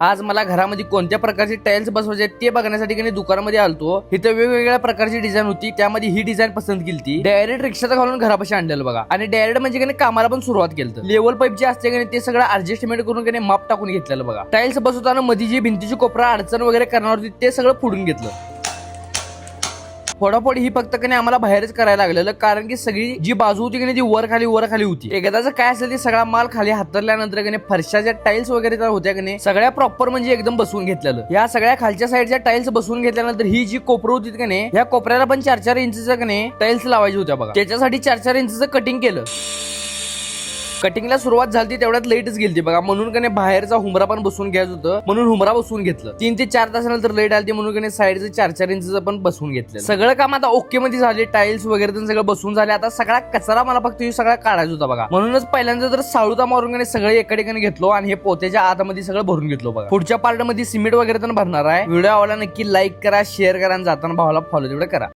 आज मला घरामध्ये कोणत्या प्रकारचे टाइल्स बसवायचे ते बघण्यासाठी की दुकानामध्ये आलतो. इथं वेगवेगळ्या प्रकारची डिझाईन होती. त्यामध्ये ही डिझाईन पसंत केली. डायरेक्ट रिक्षात घालून घरापाशी आणलेलं बघा. आणि डायरेक्ट म्हणजे की कामाला पण सुरुवात केली. लेवल पाईप जे असते की ते सगळं ऍडजस्टमेंट करून की माप टाकून घेतलेलं बघा. टाइल्स बसवताना मध्ये जी भिंतीची कोपरा अडचण वगैरे करणार होती ते सगळं फोडून घेतलं. फोडाफोड ही फक्त की आम्हाला बाहेरच करायला लागलेलं, कारण की सगळी जी बाजू होती की ती वर खाली होती. एकदाच काय असेल ते सगळा माल खाली हातरल्यानंतर की फरशाच्या टाइल्स वगैरे तर होत्या की सगळ्या प्रॉपर म्हणजे एकदम बसवून घेतलेलं. या सगळ्या खालच्या साईडच्या टाइल्स बसवून घेतल्यानंतर ही जी कोपरं होती की नाही, या कोपऱ्याला पण 4-4 इंचचं की टाइल्स लावायची होत्या बघा. त्याच्यासाठी 4-4 इंचचं कटिंग केलं. कटिंगला सुरुवात झाली तेवढ्यात लाईटच गेली बघा. म्हणून का बाहेरचा हुमरा पण बसवून घ्यायचं होतं, म्हणून हुमरा बसवून घेतलं. 3 ते 4 तासानंतर लाईट आली म्हणून का साईडचं 4-4 इंचचं पण बसवून घेतलं. सगळं काम आता ओके मध्ये झाले. टाइल्स वगैरे सगळं बसवून झाले. आता सगळा कचरा मला फक्त सगळा काढायचा होता बघा. म्हणूनच पहिल्यांदा तर साळूता मारून सगळे एका ठिकाणी घेतलो आणि हे पोत्याच्या आतमध्ये सगळं भरून घेतलो बघा. पुढच्या पार्ट मध्ये सिमेंट वगैरे पण भरणार आहे. व्हिडिओ आवडला नक्की लाईक करा, शेअर करा आणि जाताना भावाला फॉलो तेवढं करा.